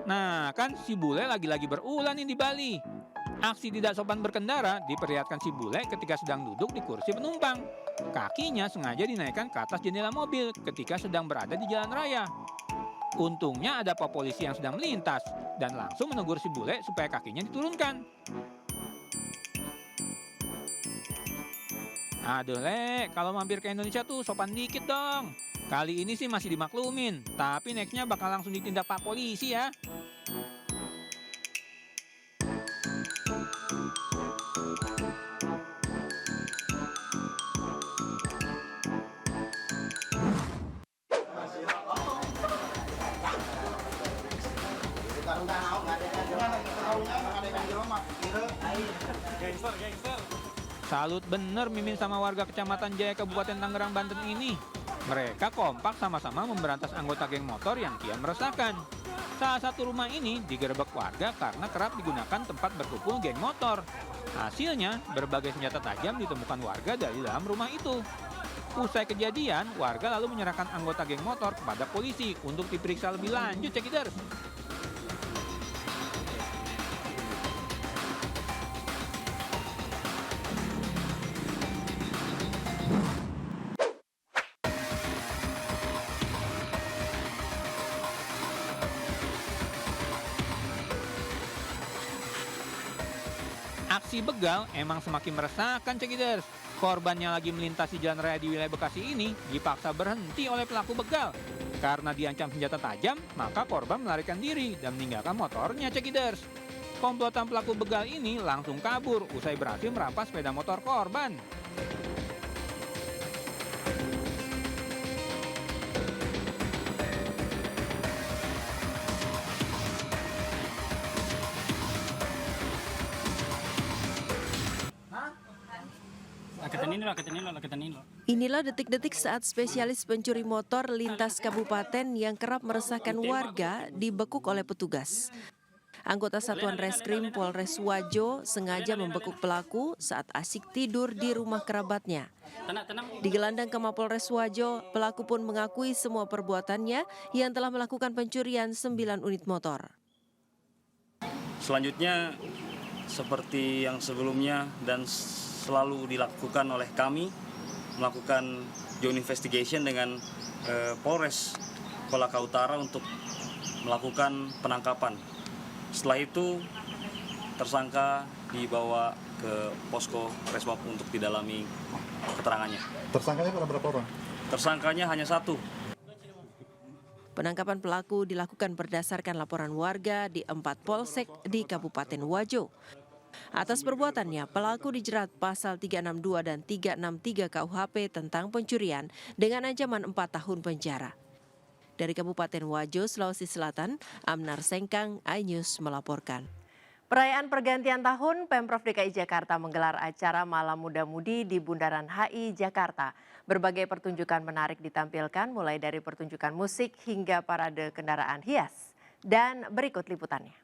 Nah, kan si bule lagi-lagi berulah nih di Bali. Aksi tidak sopan berkendara diperlihatkan si bule ketika sedang duduk di kursi penumpang. Kakinya sengaja dinaikkan ke atas jendela mobil ketika sedang berada di jalan raya. Untungnya ada pak polisi yang sedang melintas dan langsung menegur si bule supaya kakinya diturunkan. Aduh Le, kalau mampir ke Indonesia tuh sopan dikit dong. Kali ini sih masih dimaklumin, tapi nextnya bakal langsung ditindak pak polisi ya. Salut bener Mimin sama warga Kecamatan Jaya Kabupaten Tangerang, Banten ini. Mereka kompak sama-sama memberantas anggota geng motor yang kian meresahkan. Salah satu rumah ini digerebek warga karena kerap digunakan tempat berkumpul geng motor. Hasilnya, berbagai senjata tajam ditemukan warga dari dalam rumah itu. Usai kejadian, warga lalu menyerahkan anggota geng motor kepada polisi untuk diperiksa lebih lanjut, cekiders. Aksi begal emang semakin meresahkan, cekiders. Korbannya lagi melintasi jalan raya di wilayah Bekasi ini dipaksa berhenti oleh pelaku begal. Karena diancam senjata tajam, maka korban melarikan diri dan meninggalkan motornya, cekiders. Komplotan pelaku begal ini langsung kabur usai berhasil merampas sepeda motor korban. Inilah detik-detik saat spesialis pencuri motor lintas kabupaten yang kerap meresahkan warga dibekuk oleh petugas. Anggota Satuan Reskrim Polres Wajo sengaja membekuk pelaku saat asik tidur di rumah kerabatnya. Digelandang ke Mapolres Wajo, pelaku pun mengakui semua perbuatannya yang telah melakukan pencurian 9 unit motor. Selanjutnya, seperti yang sebelumnya dan selalu dilakukan oleh kami, melakukan joint investigation dengan Polres Kolaka Utara untuk melakukan penangkapan. Setelah itu, tersangka dibawa ke posko Resmob untuk didalami keterangannya. Tersangkanya pada berapa orang? Tersangkanya hanya satu. Penangkapan pelaku dilakukan berdasarkan laporan warga di 4 polsek di Kabupaten Wajo. Atas perbuatannya, pelaku dijerat pasal 362 dan 363 KUHP tentang pencurian dengan ancaman 4 tahun penjara. Dari Kabupaten Wajo, Sulawesi Selatan, Amnar Sengkang, iNews melaporkan. Perayaan pergantian tahun, Pemprov DKI Jakarta menggelar acara Malam Muda Mudi di Bundaran HI Jakarta. Berbagai pertunjukan menarik ditampilkan mulai dari pertunjukan musik hingga parade kendaraan hias. Dan berikut liputannya.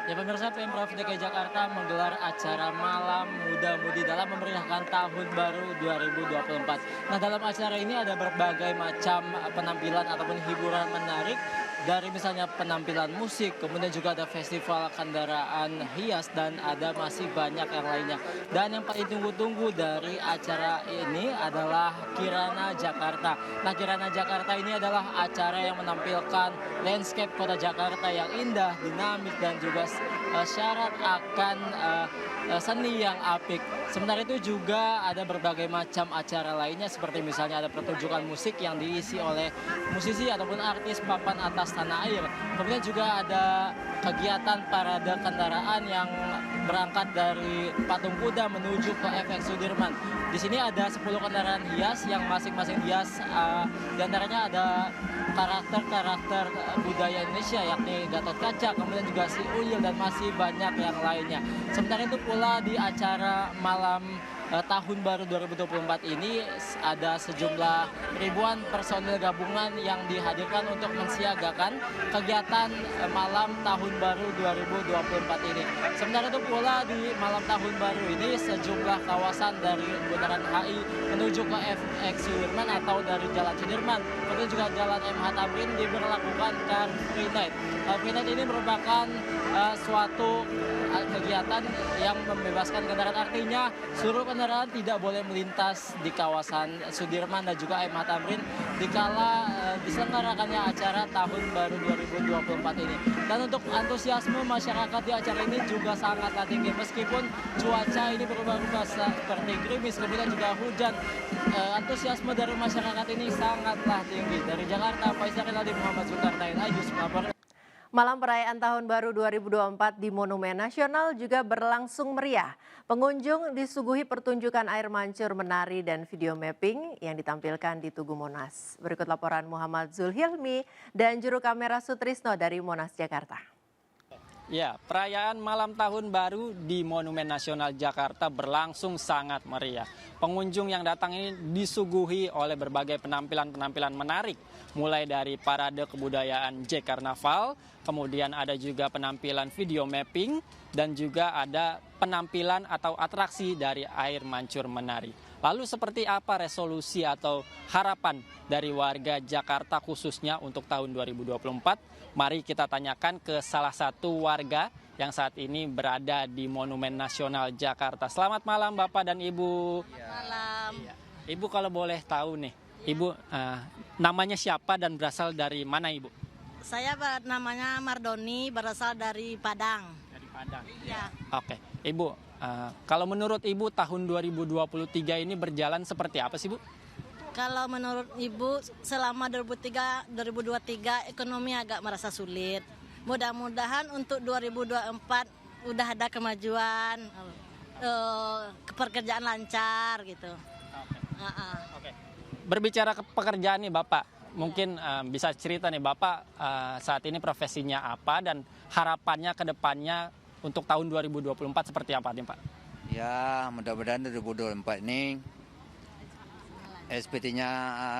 Ya pemirsa, Pemprov DKI Jakarta menggelar acara Malam Muda Mudi dalam memeriahkan Tahun Baru 2024. Nah, dalam acara ini ada berbagai macam penampilan ataupun hiburan menarik, dari misalnya penampilan musik, kemudian juga ada festival kendaraan hias, dan ada masih banyak yang lainnya. Dan yang paling tunggu-tunggu dari acara ini adalah Kirana Jakarta. Nah, Kirana Jakarta ini adalah acara yang menampilkan landscape kota Jakarta yang indah, dinamis, dan juga syarat akan seni yang apik. Sementara itu juga ada berbagai macam acara lainnya, seperti misalnya ada pertunjukan musik yang diisi oleh musisi ataupun artis papan atas tanah air. Kemudian juga ada kegiatan parade kendaraan yang berangkat dari Patung Kuda menuju ke FX Sudirman. Di sini ada 10 kendaraan hias yang masing-masing hias, diantaranya ada karakter-karakter budaya Indonesia yakni Gatot Kaca, kemudian juga si Uyil, dan masih banyak yang lainnya. Sementara itu pula di acara Malam Tahun Baru 2024 ini ada sejumlah ribuan personil gabungan yang dihadirkan untuk mensiagakan kegiatan Malam Tahun Baru 2024 ini. Sementara itu pula di malam tahun baru ini sejumlah kawasan dari Bundaran HI menuju ke FX Sudirman atau dari Jalan Sudirman, kemudian juga Jalan MH Tamrin diberlakukan Car Free Night. Car Free Night ini merupakan suatu kegiatan yang membebaskan kendaraan, artinya seluruh kendaraan tidak boleh melintas di kawasan Sudirman dan juga MH Tamrin dikala diselenggarakannya acara tahun baru 2024 ini. Dan untuk antusiasme masyarakat di acara ini juga sangatlah tinggi, meskipun cuaca ini berubah-ubah seperti gerimis kemudian juga hujan. Antusiasme dari masyarakat ini sangatlah tinggi. Dari Jakarta, Faisal Rinaldi, Muhammad Zulkarnain, Ayus melaporkan. Malam perayaan Tahun Baru 2024 di Monumen Nasional juga berlangsung meriah. Pengunjung disuguhi pertunjukan air mancur, menari, dan video mapping yang ditampilkan di Tugu Monas. Berikut laporan Muhammad Zulhilmi dan juru kamera Sutrisno dari Monas, Jakarta. Ya, perayaan malam tahun baru di Monumen Nasional Jakarta berlangsung sangat meriah. Pengunjung yang datang ini disuguhi oleh berbagai penampilan-penampilan menarik. Mulai dari parade kebudayaan J Karnaval, kemudian ada juga penampilan video mapping, dan juga ada penampilan atau atraksi dari air mancur menari. Lalu seperti apa resolusi atau harapan dari warga Jakarta khususnya untuk tahun 2024? Mari kita tanyakan ke salah satu warga yang saat ini berada di Monumen Nasional Jakarta. Selamat malam Bapak dan Ibu. Malam. Ibu kalau boleh tahu nih, Ibu namanya siapa dan berasal dari mana Ibu? Saya namanya Mardoni, berasal dari Padang. Dari Padang. Ya. Oke, Ibu, kalau menurut Ibu tahun 2023 ini berjalan seperti apa sih Bu? Kalau menurut Ibu selama 2023 ekonomi agak merasa sulit. Mudah-mudahan untuk 2024 udah ada kemajuan, pekerjaan lancar gitu. Oke. Berbicara ke pekerjaan nih Bapak, mungkin bisa cerita nih Bapak saat ini profesinya apa dan harapannya ke depannya untuk tahun 2024 seperti apa nih Pak? Ya, mudah-mudahan 2024 ini SPT-nya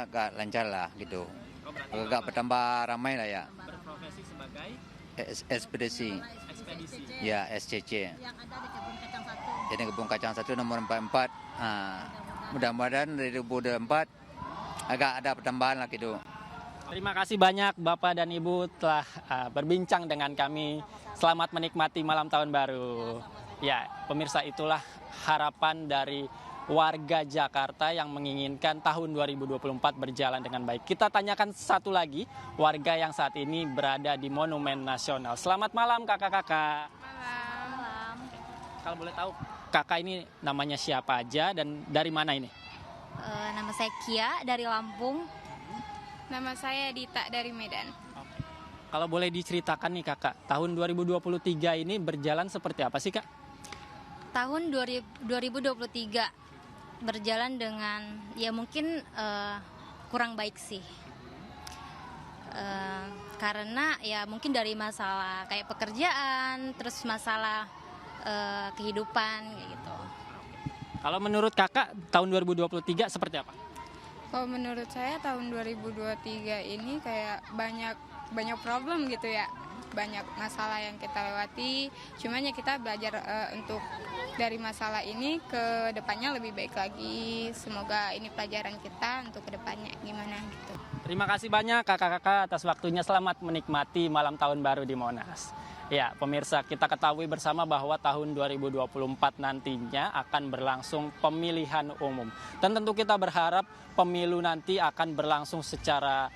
agak lancar lah gitu. Agak bertambah ramai lah ya. Berprofesi sebagai ekspedisi. ekspedisi. Ya, SCC. Yang ada di Kebun Kacang 1. Jadi Kebun Kacang 1 nomor 44. Mudah-mudahan dari 2024 agak ada pertambahan lah gitu. Terima kasih banyak Bapak dan Ibu telah berbincang dengan kami. Selamat menikmati malam tahun baru. Ya, pemirsa, itulah harapan dari warga Jakarta yang menginginkan tahun 2024 berjalan dengan baik. Kita tanyakan satu lagi warga yang saat ini berada di Monumen Nasional. Selamat malam kakak-kakak. Malam. Kalau boleh tahu kakak ini namanya siapa aja dan dari mana ini? Nama saya Kia dari Lampung. Nama saya Dita dari Medan. Kalau boleh diceritakan nih kakak, tahun 2023 ini berjalan seperti apa sih kak? Tahun 2023 berjalan dengan ya mungkin kurang baik sih. Karena ya mungkin dari masalah kayak pekerjaan, terus masalah kehidupan gitu. Kalau menurut kakak tahun 2023 seperti apa? Kalau menurut saya tahun 2023 ini kayak banyak problem gitu ya. Banyak masalah yang kita lewati, cuman ya kita belajar untuk dari masalah ini ke depannya lebih baik lagi. Semoga ini pelajaran kita untuk ke depannya gimana gitu. Terima kasih banyak kakak-kakak atas waktunya. Selamat menikmati malam tahun baru di Monas. Ya, pemirsa, kita ketahui bersama bahwa tahun 2024 nantinya akan berlangsung pemilihan umum. Dan tentu kita berharap pemilu nanti akan berlangsung secara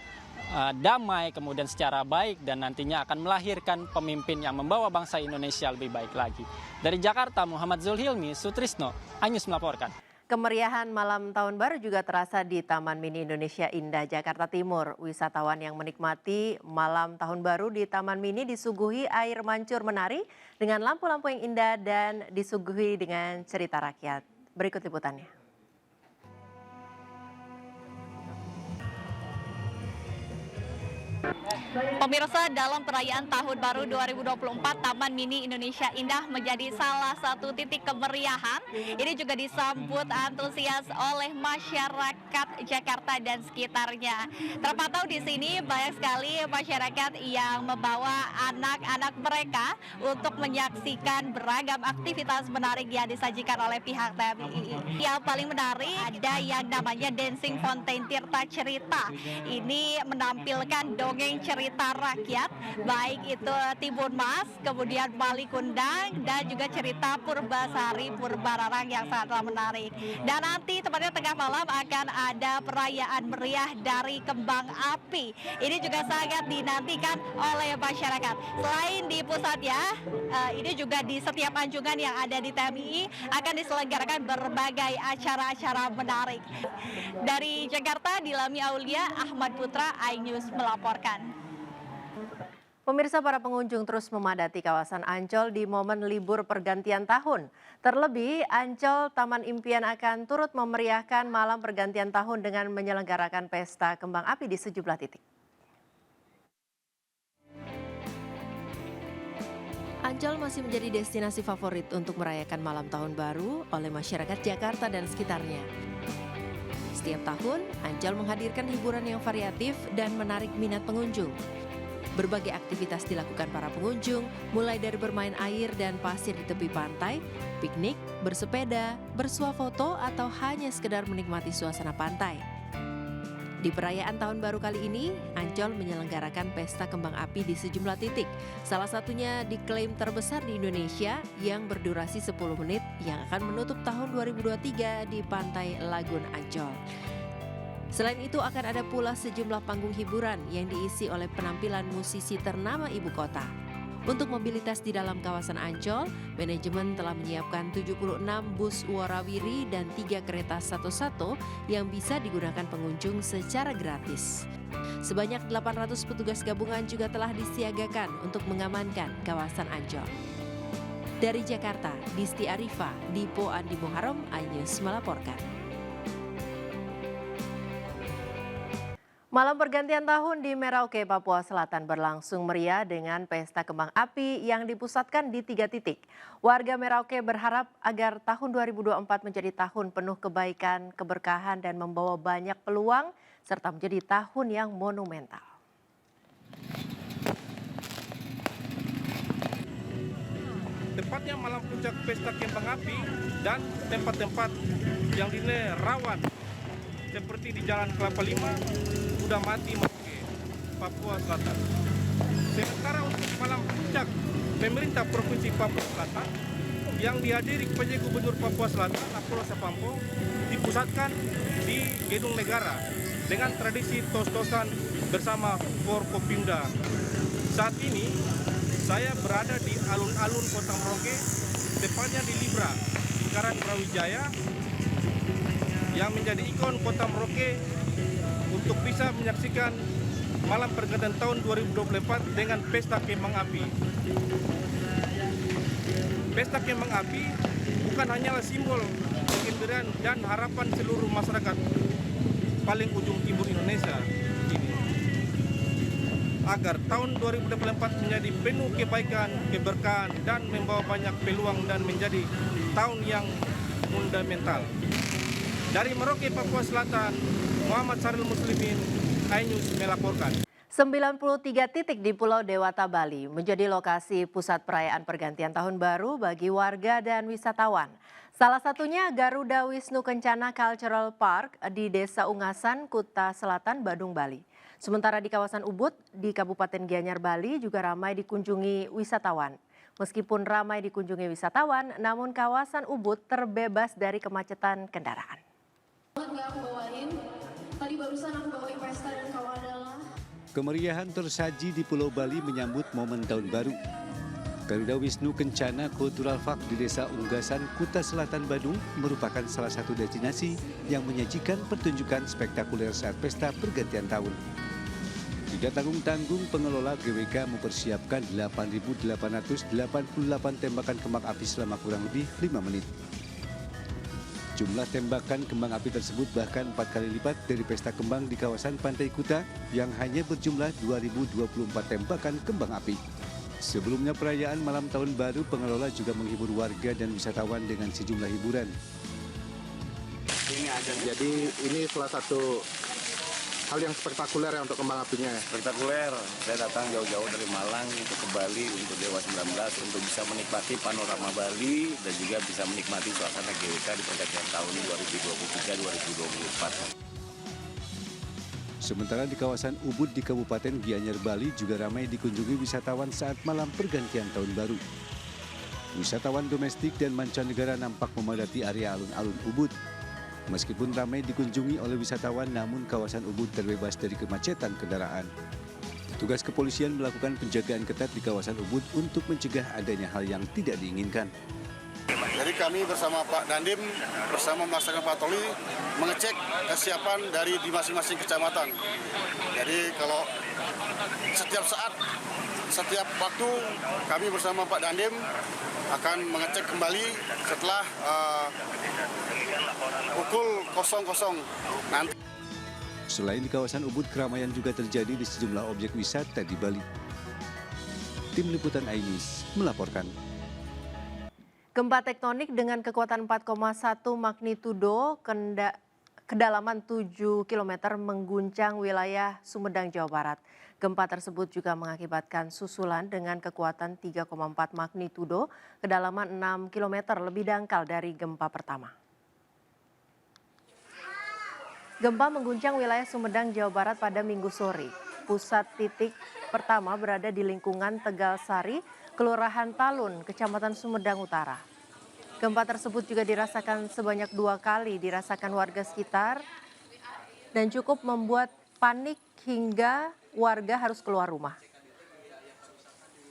damai, kemudian secara baik, dan nantinya akan melahirkan pemimpin yang membawa bangsa Indonesia lebih baik lagi. Dari Jakarta, Muhammad Zulhilmi, Sutrisno, Anyus melaporkan. Kemeriahan malam tahun baru juga terasa di Taman Mini Indonesia Indah, Jakarta Timur. Wisatawan yang menikmati malam tahun baru di Taman Mini disuguhi air mancur menari dengan lampu-lampu yang indah dan disuguhi dengan cerita rakyat. Berikut liputannya. Pemirsa, dalam perayaan Tahun Baru 2024, Taman Mini Indonesia Indah menjadi salah satu titik kemeriahan. Ini juga disambut antusias oleh masyarakat Jakarta dan sekitarnya. Terpantau di sini banyak sekali masyarakat yang membawa anak-anak mereka untuk menyaksikan beragam aktivitas menarik yang disajikan oleh pihak TMI. Yang paling menarik ada yang namanya Dancing Fountain Tirta Cerita. Ini menampilkan dongeng cerita rakyat, baik itu Timun Mas, kemudian Bali Kundang, dan juga cerita Purbasari Purbararang yang sangatlah menarik. Dan nanti tepatnya tengah malam akan ada perayaan meriah dari kembang api. Ini juga sangat dinantikan oleh masyarakat. Selain di pusatnya, ini juga di setiap anjungan yang ada di TMI akan diselenggarakan berbagai acara-acara menarik. Dari Jakarta, Dilami Aulia, Ahmad Putra, iNews melaporkan. Pemirsa, para pengunjung terus memadati kawasan Ancol di momen libur pergantian tahun. Terlebih, Ancol Taman Impian akan turut memeriahkan malam pergantian tahun dengan menyelenggarakan pesta kembang api di sejumlah titik. Ancol masih menjadi destinasi favorit untuk merayakan malam tahun baru oleh masyarakat Jakarta dan sekitarnya. Setiap tahun, Ancol menghadirkan hiburan yang variatif dan menarik minat pengunjung. Berbagai aktivitas dilakukan para pengunjung, mulai dari bermain air dan pasir di tepi pantai, piknik, bersepeda, bersuah foto, atau hanya sekedar menikmati suasana pantai. Di perayaan Tahun Baru kali ini, Ancol menyelenggarakan pesta kembang api di sejumlah titik. Salah satunya diklaim terbesar di Indonesia yang berdurasi 10 menit yang akan menutup tahun 2023 di Pantai Lagun Ancol. Selain itu akan ada pula sejumlah panggung hiburan yang diisi oleh penampilan musisi ternama ibu kota. Untuk mobilitas di dalam kawasan Ancol, manajemen telah menyiapkan 76 bus warawiri dan 3 kereta 1-1 yang bisa digunakan pengunjung secara gratis. Sebanyak 800 petugas gabungan juga telah disiagakan untuk mengamankan kawasan Ancol. Dari Jakarta, Disti Arifa, Dipo Andi Muharram, iNews melaporkan. Malam pergantian tahun di Merauke, Papua Selatan berlangsung meriah dengan pesta kembang api yang dipusatkan di 3 titik. Warga Merauke berharap agar tahun 2024 menjadi tahun penuh kebaikan, keberkahan, dan membawa banyak peluang, serta menjadi tahun yang monumental. Tepatnya malam puncak pesta kembang api dan tempat-tempat yang dinilai rawan seperti di Jalan Kelapa Lima, Udah Mati, Merauke, Papua Selatan. Sementara untuk malam puncak pemerintah Provinsi Papua Selatan yang dihadiri PJ Gubernur Papua Selatan, Apollo Sapampo, dipusatkan di Gedung Negara dengan tradisi tos-tosan bersama Forkopimda. Saat ini saya berada di alun-alun Kota Merauke, tepatnya di Libra, Lingkaran Brawijaya, yang menjadi ikon Kota Merauke untuk bisa menyaksikan malam pergantian tahun 2024 dengan pesta kembang api. Pesta kembang api bukan hanyalah simbol kegembiraan dan harapan seluruh masyarakat paling ujung timur Indonesia ini, agar tahun 2024 menjadi penuh kebaikan, keberkahan, dan membawa banyak peluang dan menjadi tahun yang fundamental. Dari Merauke, Papua Selatan, Muhammad Saril Muslimin, iNews melaporkan. 93 titik di Pulau Dewata, Bali menjadi lokasi pusat perayaan pergantian tahun baru bagi warga dan wisatawan. Salah satunya Garuda Wisnu Kencana Cultural Park di Desa Ungasan, Kuta Selatan, Badung, Bali. Sementara di kawasan Ubud di Kabupaten Gianyar, Bali juga ramai dikunjungi wisatawan. Meskipun ramai dikunjungi wisatawan, namun kawasan Ubud terbebas dari kemacetan kendaraan. Kemeriahan tersaji di Pulau Bali menyambut momen tahun baru. Garuda Wisnu Kencana Cultural Park di Desa Unggasan, Kuta Selatan, Badung merupakan salah satu destinasi yang menyajikan pertunjukan spektakuler saat pesta pergantian tahun. Tidak tanggung-tanggung, pengelola GWK mempersiapkan 8.888 tembakan kembang api selama kurang lebih 5 menit. Jumlah tembakan kembang api tersebut bahkan 4 kali lipat dari pesta kembang di kawasan Pantai Kuta yang hanya berjumlah 2.024 tembakan kembang api. Sebelumnya perayaan malam tahun baru, pengelola juga menghibur warga dan wisatawan dengan sejumlah hiburan. Jadi ini salah satu hal yang spektakuler ya untuk kembang apinya. Spektakuler, saya datang jauh-jauh dari Malang untuk ke Bali untuk Dewa 19 untuk bisa menikmati panorama Bali dan juga bisa menikmati suasana GWK di pergantian tahun 2023-2024. Sementara di kawasan Ubud di Kabupaten Gianyar, Bali juga ramai dikunjungi wisatawan saat malam pergantian tahun baru. Wisatawan domestik dan mancanegara nampak memadati area alun-alun Ubud. Meskipun ramai dikunjungi oleh wisatawan, namun kawasan Ubud terbebas dari kemacetan kendaraan. Tugas kepolisian melakukan penjagaan ketat di kawasan Ubud untuk mencegah adanya hal yang tidak diinginkan. Jadi kami bersama Pak Dandim bersama melaksanakan patroli mengecek kesiapan dari di masing-masing kecamatan. Jadi kalau setiap saat, setiap waktu kami bersama Pak Dandim akan mengecek kembali setelah pukul 00 nanti. Selain di kawasan Ubud, keramaian juga terjadi di sejumlah objek wisata di Bali. Tim Liputan iNews melaporkan. Gempa tektonik dengan kekuatan 4,1 magnitudo kedalaman 7 km mengguncang wilayah Sumedang, Jawa Barat. Gempa tersebut juga mengakibatkan susulan dengan kekuatan 3,4 magnitudo kedalaman 6 km lebih dangkal dari gempa pertama. Gempa mengguncang wilayah Sumedang, Jawa Barat pada Minggu sore. Pusat titik pertama berada di lingkungan Tegal Sari, Kelurahan Talun, Kecamatan Sumedang Utara. Gempa tersebut juga dirasakan sebanyak 2 kali dirasakan warga sekitar dan cukup membuat panik hingga warga harus keluar rumah.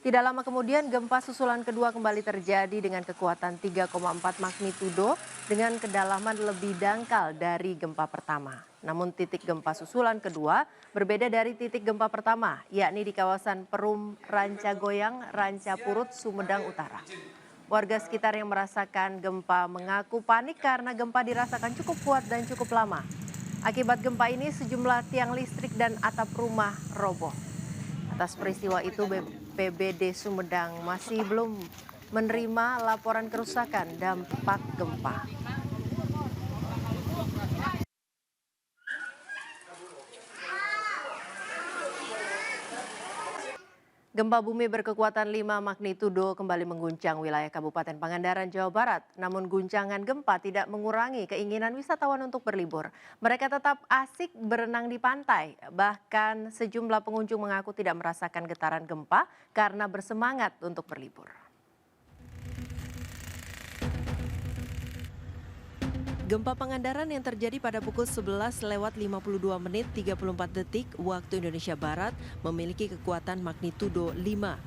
Tidak lama kemudian gempa susulan kedua kembali terjadi dengan kekuatan 3,4 magnitudo dengan kedalaman lebih dangkal dari gempa pertama. Namun titik gempa susulan kedua berbeda dari titik gempa pertama, yakni di kawasan Perum Ranca Goyang, Ranca Purut, Sumedang Utara. Warga sekitar yang merasakan gempa mengaku panik karena gempa dirasakan cukup kuat dan cukup lama. Akibat gempa ini sejumlah tiang listrik dan atap rumah roboh. Atas peristiwa itu BPBD Sumedang masih belum menerima laporan kerusakan dampak gempa. Gempa bumi berkekuatan 5 magnitudo kembali mengguncang wilayah Kabupaten Pangandaran, Jawa Barat. Namun guncangan gempa tidak mengurangi keinginan wisatawan untuk berlibur. Mereka tetap asik berenang di pantai. Bahkan sejumlah pengunjung mengaku tidak merasakan getaran gempa karena bersemangat untuk berlibur. Gempa Pangandaran yang terjadi pada pukul 11:52 menit 34 detik waktu Indonesia Barat memiliki kekuatan magnitudo 5.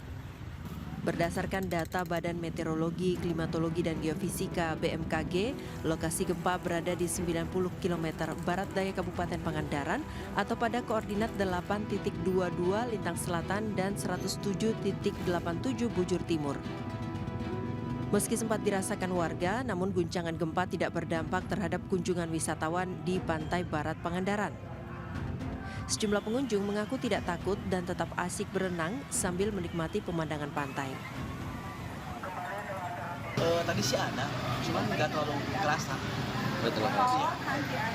Berdasarkan data Badan Meteorologi, Klimatologi, dan Geofisika BMKG, lokasi gempa berada di 90 km barat daya Kabupaten Pangandaran atau pada koordinat 8.22 Lintang Selatan dan 107.87 Bujur Timur. Meski sempat dirasakan warga, namun guncangan gempa tidak berdampak terhadap kunjungan wisatawan di pantai barat Pangandaran. Sejumlah pengunjung mengaku tidak takut dan tetap asik berenang sambil menikmati pemandangan pantai. Tadi sih ada, cuman nggak terlalu kerasa.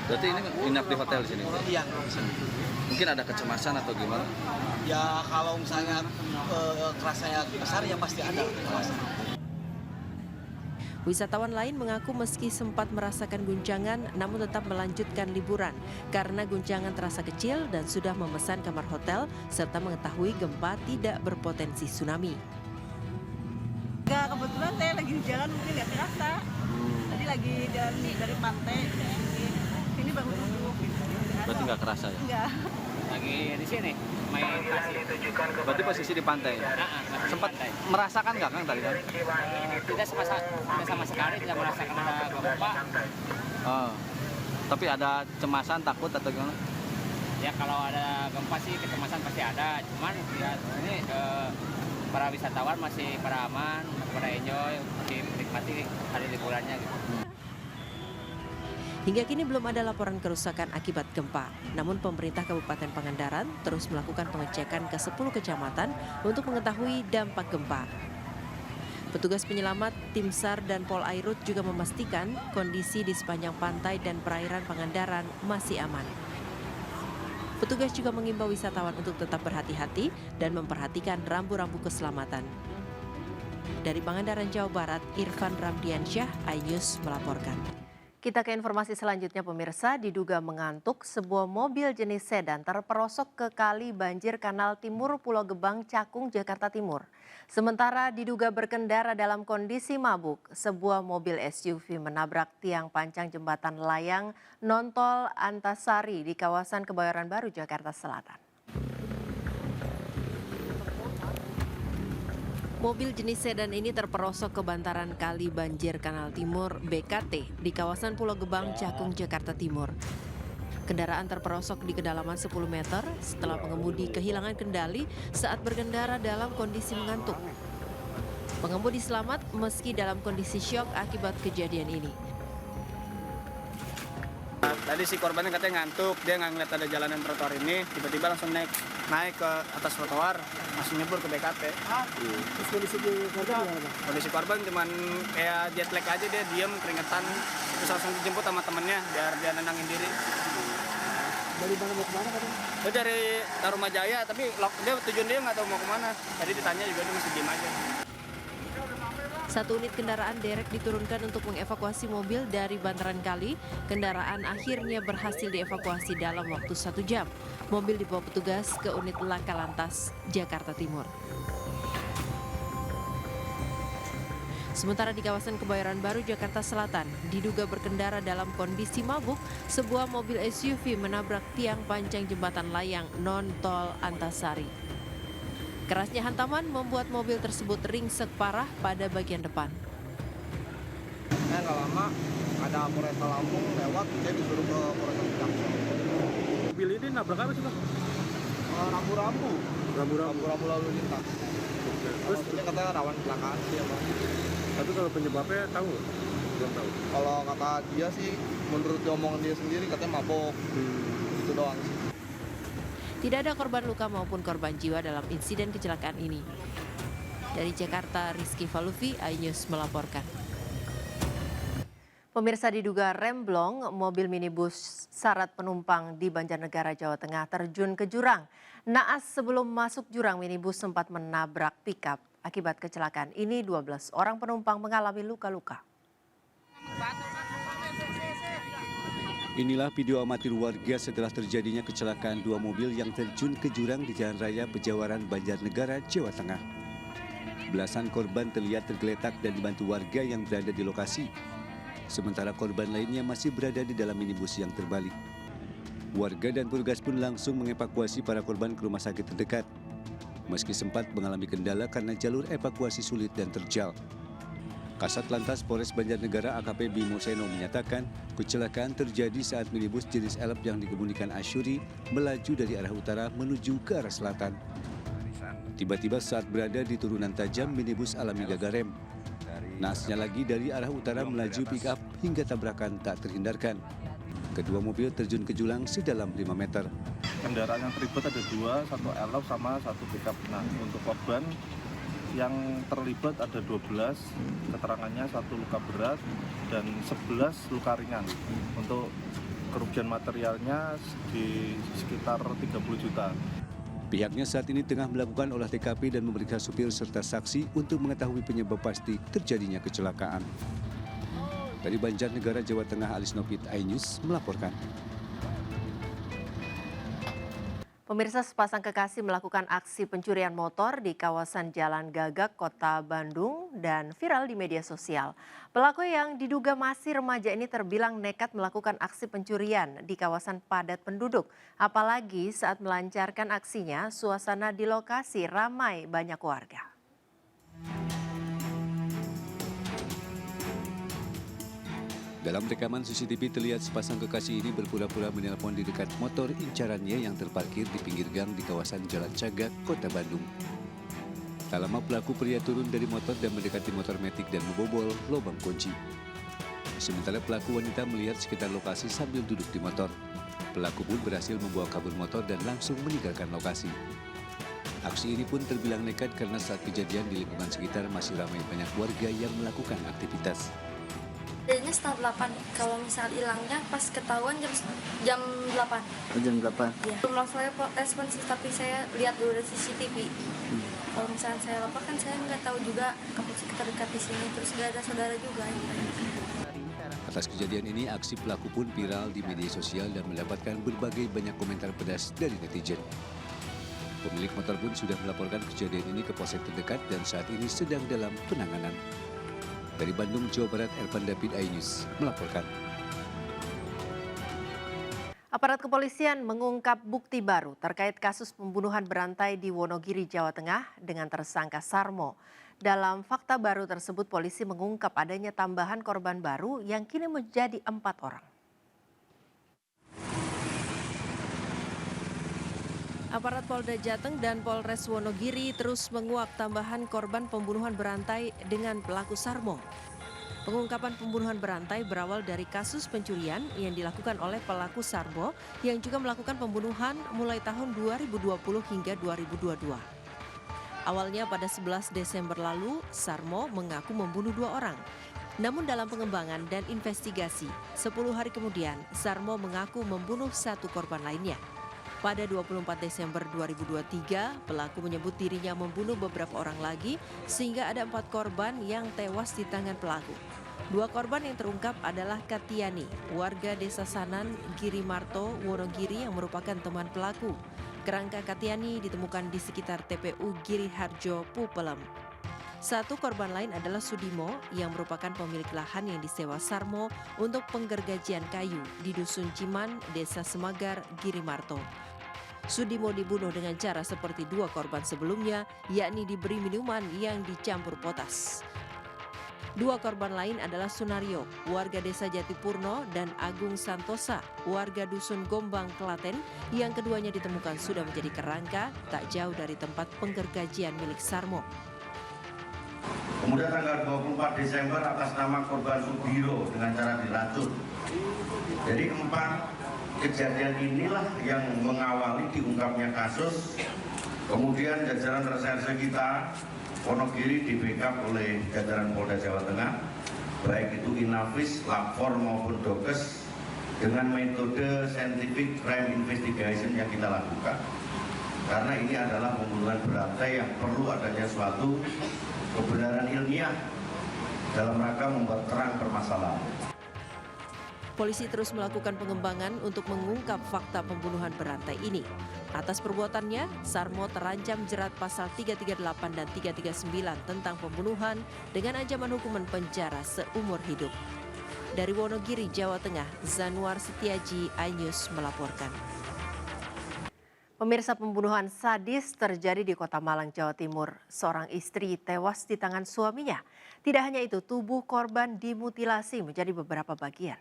Berarti ini nginap di hotel di sini? Iya, di sini. Mungkin ada kecemasan atau gimana? Ya kalau misalnya kerasanya besar ya pasti ada kecemasan. Wisatawan lain mengaku meski sempat merasakan guncangan namun tetap melanjutkan liburan karena guncangan terasa kecil dan sudah memesan kamar hotel serta mengetahui gempa tidak berpotensi tsunami. Enggak, kebetulan saya lagi di jalan mungkin nggak terasa. Tadi lagi jalan dari pantai ini baru duduk. Berarti nggak kerasa ya? Enggak. Lagi di sini main pasir. Berarti posisi di pantai? Sempat merasakan nggak Kang tadi? Tidak sama sekali tidak merasakan ada gempa. Oh, tapi ada cemasan, takut atau gimana? Ya kalau ada gempa sih kecemasan pasti ada. Cuman ya ini para wisatawan masih pada aman, pada enjoy, masih menikmati hari liburannya gitu. Hingga kini belum ada laporan kerusakan akibat gempa. Namun pemerintah Kabupaten Pangandaran terus melakukan pengecekan ke 10 kecamatan untuk mengetahui dampak gempa. Petugas penyelamat, tim SAR dan Pol Airut juga memastikan kondisi di sepanjang pantai dan perairan Pangandaran masih aman. Petugas juga mengimbau wisatawan untuk tetap berhati-hati dan memperhatikan rambu-rambu keselamatan. Dari Pangandaran, Jawa Barat, Irfan Ramdiansyah, iNews melaporkan. Kita ke informasi selanjutnya, pemirsa. Diduga mengantuk, sebuah mobil jenis sedan terperosok ke kali banjir Kanal Timur Pulau Gebang, Cakung, Jakarta Timur. Sementara diduga berkendara dalam kondisi mabuk, sebuah mobil SUV menabrak tiang pancang jembatan layang non-tol Antasari di kawasan Kebayoran Baru, Jakarta Selatan. Mobil jenis sedan ini terperosok ke bantaran kali banjir Kanal Timur BKT di kawasan Pulau Gebang, Cakung, Jakarta Timur. Kendaraan terperosok di kedalaman 10 meter setelah pengemudi kehilangan kendali saat berkendara dalam kondisi mengantuk. Pengemudi selamat meski dalam kondisi syok akibat kejadian ini. Tadi si korbannya katanya ngantuk, dia nggak ngeliat ada jalanan trotoar ini, tiba-tiba langsung naik ke atas trotoar, masih nyebur ke BKT. Terus kondisi korban gimana? Kondisi korban cuman kayak jet lag aja, dia diem, keringetan, terus langsung dijemput sama temennya biar dia nenangin diri. Dari mana mau kemana katanya? Dia dari Tarumajaya, tapi dia tujuan dia nggak tahu mau kemana. Tadi ditanya juga dia masih diem aja. Satu unit kendaraan derek diturunkan untuk mengevakuasi mobil dari bantaran kali. Kendaraan akhirnya berhasil dievakuasi dalam waktu 1 jam. Mobil dibawa petugas ke unit Laka Lantas, Jakarta Timur. Sementara di kawasan Kebayoran Baru, Jakarta Selatan, diduga berkendara dalam kondisi mabuk, sebuah mobil SUV menabrak tiang pancang jembatan layang non-tol Antasari. Kerasnya hantaman membuat mobil tersebut ringsek parah pada bagian depan. Nggak lama ada Polresta Lampung lewat, dia disuruh ke Polresta Jakarta. Mobil ini nabrak apa sih, Bang? Rambu-rambu lalu lintas. Terus dia katanya rawan kecelakaan sih ya, Bang. Tapi kalau penyebabnya tahu? Belum tahu. Kalau kata dia sih, menurut omongan dia sendiri katanya mabok. Itu doang sih. Tidak ada korban luka maupun korban jiwa dalam insiden kecelakaan ini. Dari Jakarta, Rizky Falufi, iNews melaporkan. Pemirsa, diduga remblong, mobil minibus syarat penumpang di Banjarnegara, Jawa Tengah terjun ke jurang. Naas sebelum masuk jurang, minibus sempat menabrak pickup. Akibat kecelakaan ini, 12 orang penumpang mengalami luka-luka. Inilah video amatir warga setelah terjadinya kecelakaan 2 mobil yang terjun ke jurang di Jalan Raya Pejawaran, Banjarnegara, Jawa Tengah. Belasan korban terlihat tergeletak dan dibantu warga yang berada di lokasi. Sementara korban lainnya masih berada di dalam minibus yang terbalik. Warga dan petugas pun langsung mengevakuasi para korban ke rumah sakit terdekat. Meski sempat mengalami kendala karena jalur evakuasi sulit dan terjal. Kasat Lantas Polres Banjarnegara AKP Bimo Seno menyatakan kecelakaan terjadi saat minibus jenis elf yang dikemudikan Asyuri melaju dari arah utara menuju ke arah selatan. Tiba-tiba saat berada di turunan tajam, minibus alami gagal rem. Naasnya lagi dari arah utara melaju pick-up hingga tabrakan tak terhindarkan. Kedua mobil terjun ke jurang sedalam 5 meter. Kendaraan yang terlibat ada 2, satu elf sama satu pick-up. Nah, untuk korban yang terlibat ada 12, keterangannya 1 luka berat dan 11 luka ringan. Untuk kerugian materialnya di sekitar 30 juta. Pihaknya saat ini tengah melakukan olah TKP dan memeriksa supir serta saksi untuk mengetahui penyebab pasti terjadinya kecelakaan. Dari Banjarnegara, Jawa Tengah, Alis Nopit, iNews melaporkan. Pemirsa, sepasang kekasih melakukan aksi pencurian motor di kawasan Jalan Gagak, Kota Bandung dan viral di media sosial. Pelaku yang diduga masih remaja ini terbilang nekat melakukan aksi pencurian di kawasan padat penduduk. Apalagi saat melancarkan aksinya, suasana di lokasi ramai banyak warga. Dalam rekaman CCTV terlihat sepasang kekasih ini berpura-pura menelpon di dekat motor incarannya yang terparkir di pinggir gang di kawasan Jalan Cagak, Kota Bandung. Tak lama pelaku pria turun dari motor dan mendekati motor metik dan membobol lubang kunci. Sementara pelaku wanita melihat sekitar lokasi sambil duduk di motor. Pelaku pun berhasil membawa kabur motor dan langsung meninggalkan lokasi. Aksi ini pun terbilang nekat karena saat kejadian di lingkungan sekitar masih ramai banyak warga yang melakukan aktivitas. Kayaknya setengah 8, kalau misal hilangnya pas ketahuan jam 8. Jam 8? Iya. Belum langsung saya respon sih, tapi saya lihat dulu dari CCTV. Kalau misalnya saya lapor kan saya nggak tahu juga kampung sekitar dekat di sini, terus nggak ada saudara juga. Atas kejadian ini, aksi pelaku pun viral di media sosial dan mendapatkan berbagai banyak komentar pedas dari netizen. Pemilik motor pun sudah melaporkan kejadian ini ke polsek terdekat dan saat ini sedang dalam penanganan. Dari Bandung, Jawa Barat, Ervan David, iNews melaporkan. Aparat kepolisian mengungkap bukti baru terkait kasus pembunuhan berantai di Wonogiri, Jawa Tengah dengan tersangka Sarmo. Dalam fakta baru tersebut, polisi mengungkap adanya tambahan korban baru yang kini menjadi 4 orang. Aparat Polda Jateng dan Polres Wonogiri terus menguak tambahan korban pembunuhan berantai dengan pelaku Sarmo. Pengungkapan pembunuhan berantai berawal dari kasus pencurian yang dilakukan oleh pelaku Sarmo yang juga melakukan pembunuhan mulai tahun 2020 hingga 2022. Awalnya pada 11 Desember lalu, Sarmo mengaku membunuh 2 orang. Namun dalam pengembangan dan investigasi, 10 hari kemudian Sarmo mengaku membunuh 1 korban lainnya. Pada 24 Desember 2023, pelaku menyebut dirinya membunuh beberapa orang lagi sehingga ada 4 korban yang tewas di tangan pelaku. 2 korban yang terungkap adalah Katiani, warga Desa Sanan, Girimarto, Wonogiri yang merupakan teman pelaku. Kerangka Katiani ditemukan di sekitar TPU Giriharjo, Pupelem. 1 korban lain adalah Sudimo yang merupakan pemilik lahan yang disewa Sarmo untuk penggergajian kayu di Dusun Ciman, Desa Semagar, Girimarto. Sudimo dibunuh dengan cara seperti 2 korban sebelumnya, yakni diberi minuman yang dicampur potas. 2 korban lain adalah Sunario, warga Desa Jatipurno, dan Agung Santosa, warga Dusun Gombang, Klaten, yang keduanya ditemukan sudah menjadi kerangka tak jauh dari tempat penggergajian milik Sarmo. Kemudian tanggal 24 Desember atas nama korban Subiro dengan cara diracun. Jadi 4 kejadian inilah yang mengawali diungkapnya kasus. Kemudian jajaran reserse kita Wonogiri di backup oleh jajaran Polda Jawa Tengah, baik itu Inavis, Lapor maupun Dokes, dengan metode scientific crime investigation yang kita lakukan. Karena ini adalah pembunuhan berantai yang perlu adanya suatu kebenaran ilmiah dalam rangka membuat terang permasalahan. Polisi terus melakukan pengembangan untuk mengungkap fakta pembunuhan berantai ini. Atas perbuatannya, Sarmo terancam jerat pasal 338 dan 339 tentang pembunuhan dengan ancaman hukuman penjara seumur hidup. Dari Wonogiri, Jawa Tengah, Zanuar Setiaji, iNews melaporkan. Pemirsa, pembunuhan sadis terjadi di Kota Malang, Jawa Timur. Seorang istri tewas di tangan suaminya. Tidak hanya itu, tubuh korban dimutilasi menjadi beberapa bagian.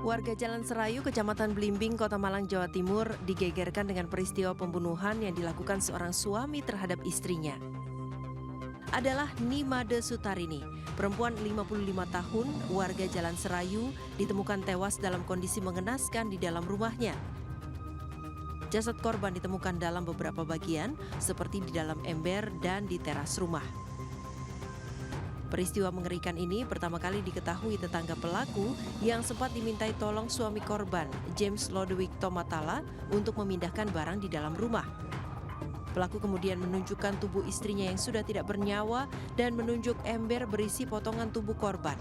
Warga Jalan Serayu, Kecamatan Blimbing, Kota Malang, Jawa Timur digegerkan dengan peristiwa pembunuhan yang dilakukan seorang suami terhadap istrinya. Adalah Nimade Sutarini, perempuan 55 tahun, warga Jalan Serayu, ditemukan tewas dalam kondisi mengenaskan di dalam rumahnya. Jasad korban ditemukan dalam beberapa bagian, seperti di dalam ember dan di teras rumah. Peristiwa mengerikan ini pertama kali diketahui tetangga pelaku yang sempat dimintai tolong suami korban, James Lodewijk Tomatala, untuk memindahkan barang di dalam rumah. Pelaku kemudian menunjukkan tubuh istrinya yang sudah tidak bernyawa dan menunjuk ember berisi potongan tubuh korban.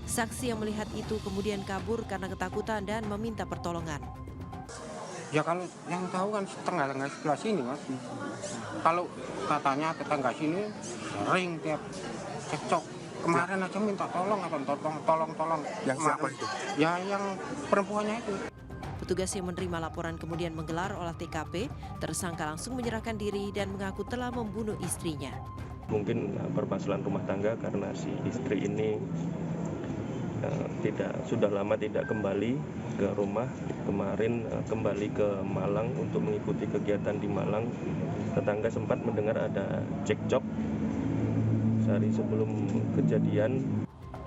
Saksi yang melihat itu kemudian kabur karena ketakutan dan meminta pertolongan. Ya kalau yang tahu kan tetangga sebelah sini, Mas. Kalau katanya tetangga sini sering tiap cekcok. Kemarin aja minta tolong. Yang siapa itu? Ya yang perempuannya itu. Petugas yang menerima laporan kemudian menggelar olah TKP. Tersangka langsung menyerahkan diri dan mengaku telah membunuh istrinya. Mungkin permasalahan rumah tangga karena si istri ini sudah lama tidak kembali ke rumah. Kemarin kembali ke Malang untuk mengikuti kegiatan di Malang. Tetangga sempat mendengar ada cekcok hari sebelum kejadian.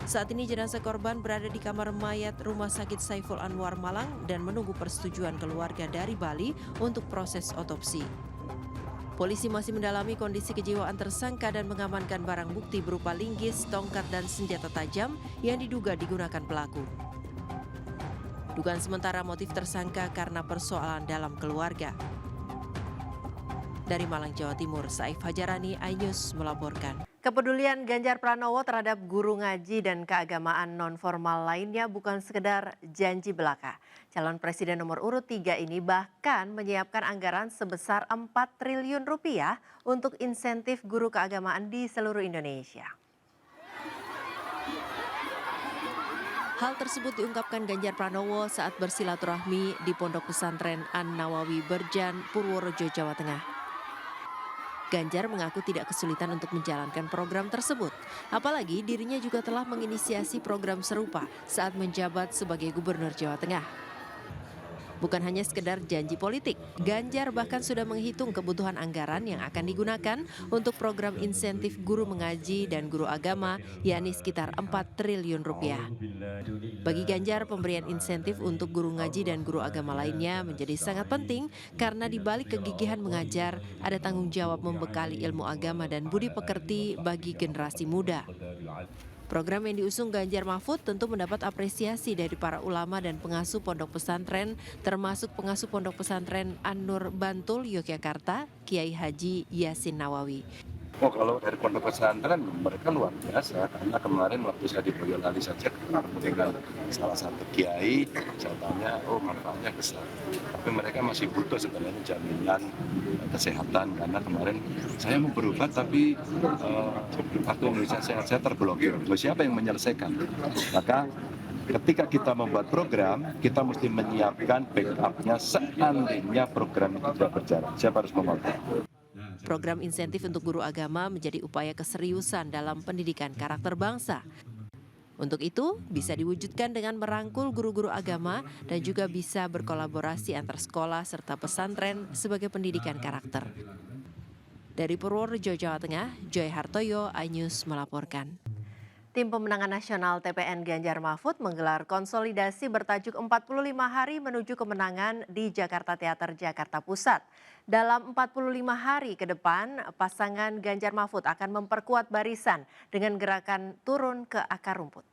Saat ini jenazah korban berada di kamar mayat Rumah Sakit Saiful Anwar Malang dan menunggu persetujuan keluarga dari Bali untuk proses otopsi. Polisi masih mendalami kondisi kejiwaan tersangka dan mengamankan barang bukti berupa linggis, tongkat, dan senjata tajam yang diduga digunakan pelaku. Dugaan sementara motif tersangka karena persoalan dalam keluarga. Dari Malang, Jawa Timur, Saif Hajarani, iNews melaporkan. Kepedulian Ganjar Pranowo terhadap guru ngaji dan keagamaan non-formal lainnya bukan sekedar janji belaka. Calon Presiden nomor urut 3 ini bahkan menyiapkan anggaran sebesar 4 triliun rupiah untuk insentif guru keagamaan di seluruh Indonesia. Hal tersebut diungkapkan Ganjar Pranowo saat bersilaturahmi di Pondok Pesantren An-Nawawi Berjan, Purworejo, Jawa Tengah. Ganjar mengaku tidak kesulitan untuk menjalankan program tersebut. Apalagi dirinya juga telah menginisiasi program serupa saat menjabat sebagai Gubernur Jawa Tengah. Bukan hanya sekedar janji politik, Ganjar bahkan sudah menghitung kebutuhan anggaran yang akan digunakan untuk program insentif guru mengaji dan guru agama, yakni sekitar 4 triliun rupiah. Bagi Ganjar, pemberian insentif untuk guru ngaji dan guru agama lainnya menjadi sangat penting karena di balik kegigihan mengajar, ada tanggung jawab membekali ilmu agama dan budi pekerti bagi generasi muda. Program yang diusung Ganjar Mahfud tentu mendapat apresiasi dari para ulama dan pengasuh pondok pesantren, termasuk pengasuh pondok pesantren An-Nur Bantul, Yogyakarta, Kiai Haji Yasin Nawawi. Oh, kalau dari pondok pesantren mereka luar biasa, karena kemarin waktu saya di Boyolali saja dengan salah satu kiai, saya tanya, oh manfaatnya besar. Tapi mereka masih butuh sebenarnya jaminan kesehatan, karena kemarin saya mau berobat tapi kartu Indonesia Sehat saya terblokir. Loh, siapa yang menyelesaikan? Maka ketika kita membuat program, kita mesti menyiapkan backupnya seandainya program itu tidak berjalan. Siapa harus memotong? Program insentif untuk guru agama menjadi upaya keseriusan dalam pendidikan karakter bangsa. Untuk itu, bisa diwujudkan dengan merangkul guru-guru agama dan juga bisa berkolaborasi antar sekolah serta pesantren sebagai pendidikan karakter. Dari Purworejo, Jawa Tengah, Joy Hartoyo, iNews melaporkan. Tim Pemenangan Nasional TPN Ganjar Mahfud menggelar konsolidasi bertajuk 45 hari menuju kemenangan di Jakarta Teater, Jakarta Pusat. Dalam 45 hari ke depan, pasangan Ganjar Mahfud akan memperkuat barisan dengan gerakan turun ke akar rumput.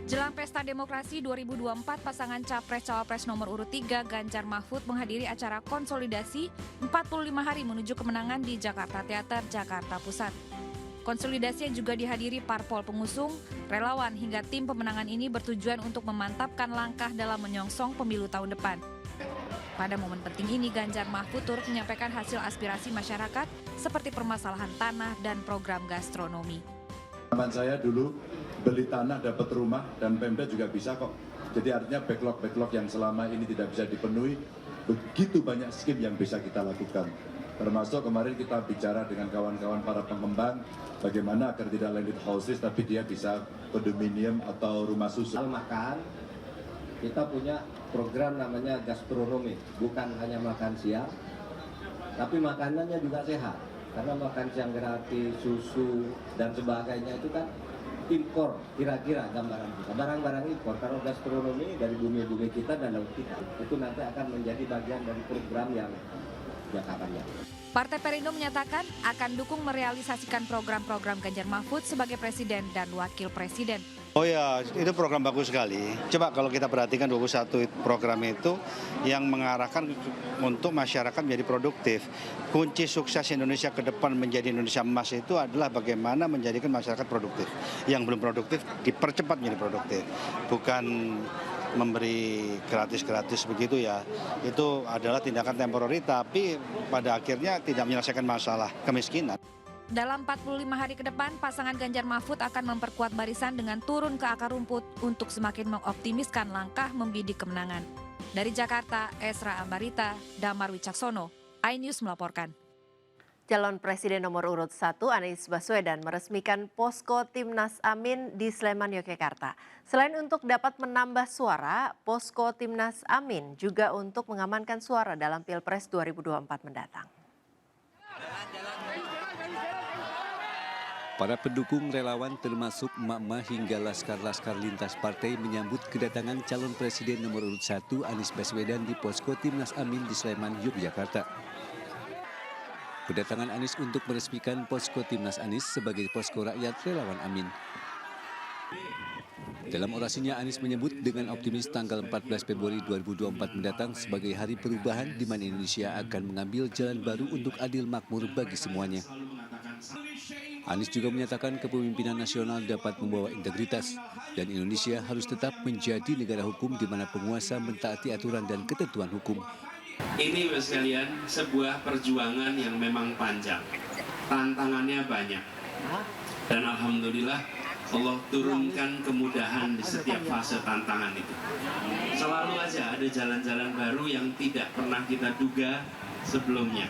Jelang Pesta Demokrasi 2024, pasangan Capres-Cawapres nomor urut 3 Ganjar Mahfud menghadiri acara konsolidasi 45 hari menuju kemenangan di Jakarta Teater, Jakarta Pusat. Konsolidasi yang juga dihadiri parpol pengusung, relawan hingga tim pemenangan ini bertujuan untuk memantapkan langkah dalam menyongsong pemilu tahun depan. Pada momen penting ini, Ganjar Mahfud turut menyampaikan hasil aspirasi masyarakat seperti permasalahan tanah dan program gastronomi. Teman saya dulu beli tanah dapat rumah dan Pemda juga bisa kok. Jadi artinya backlog yang selama ini tidak bisa dipenuhi, begitu banyak skim yang bisa kita lakukan. Termasuk kemarin kita bicara dengan kawan-kawan para pengembang, bagaimana agar tidak landed houses tapi dia bisa kondominium atau rumah susun. Makan, kita punya program namanya gastronomi, bukan hanya makan siang, tapi makanannya juga sehat. Karena makan siang gratis, susu, dan sebagainya itu kan impor, kira-kira gambaran kita. Barang-barang impor, kalau gastronomi dari bumi-bumi kita dan laut kita, itu nanti akan menjadi bagian dari program yang jangka panjang. Partai Perindo menyatakan akan dukung merealisasikan program-program Ganjar Mahfud sebagai Presiden dan Wakil Presiden. Oh ya, itu program bagus sekali. Coba kalau kita perhatikan 21 program itu yang mengarahkan untuk masyarakat menjadi produktif. Kunci sukses Indonesia ke depan menjadi Indonesia emas itu adalah bagaimana menjadikan masyarakat produktif. Yang belum produktif dipercepat menjadi produktif. Bukan memberi gratis-gratis begitu ya. Itu adalah tindakan temporary tapi pada akhirnya tidak menyelesaikan masalah kemiskinan. Dalam 45 hari ke depan, pasangan Ganjar Mahfud akan memperkuat barisan dengan turun ke akar rumput untuk semakin mengoptimiskan langkah membidik kemenangan. Dari Jakarta, Esra Ambarita, Damar Wicaksono, iNews melaporkan. Calon Presiden nomor urut 1 Anies Baswedan meresmikan posko Timnas Amin di Sleman, Yogyakarta. Selain untuk dapat menambah suara, posko Timnas Amin juga untuk mengamankan suara dalam Pilpres 2024 mendatang. Para pendukung relawan termasuk emak-emak hingga laskar-laskar lintas partai menyambut kedatangan calon presiden nomor urut 1 Anies Baswedan di posko Timnas Amin di Sleman, Yogyakarta. Kedatangan Anies untuk meresmikan posko Timnas Anies sebagai posko rakyat relawan Amin. Dalam orasinya, Anies menyebut dengan optimis tanggal 14 Februari 2024 mendatang sebagai hari perubahan di mana Indonesia akan mengambil jalan baru untuk adil makmur bagi semuanya. Anies juga menyatakan kepemimpinan nasional dapat membawa integritas dan Indonesia harus tetap menjadi negara hukum di mana penguasa mentaati aturan dan ketentuan hukum. Ini Bapak sekalian sebuah perjuangan yang memang panjang, tantangannya banyak, dan alhamdulillah Allah turunkan kemudahan di setiap fase tantangan itu. Selalu aja ada jalan-jalan baru yang tidak pernah kita duga sebelumnya,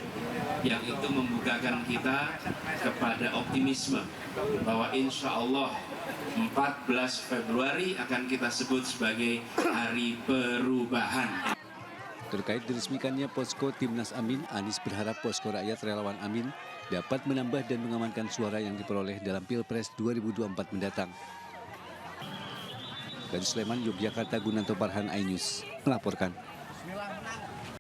yang itu membukakan kita kepada optimisme bahwa insya Allah 14 Februari akan kita sebut sebagai hari perubahan. Terkait diresmikannya posko Timnas Amin, Anies berharap posko rakyat relawan Amin dapat menambah dan mengamankan suara yang diperoleh dalam Pilpres 2024 mendatang. Dari Sleman, Yogyakarta, Gunanto Farhan, iNews melaporkan.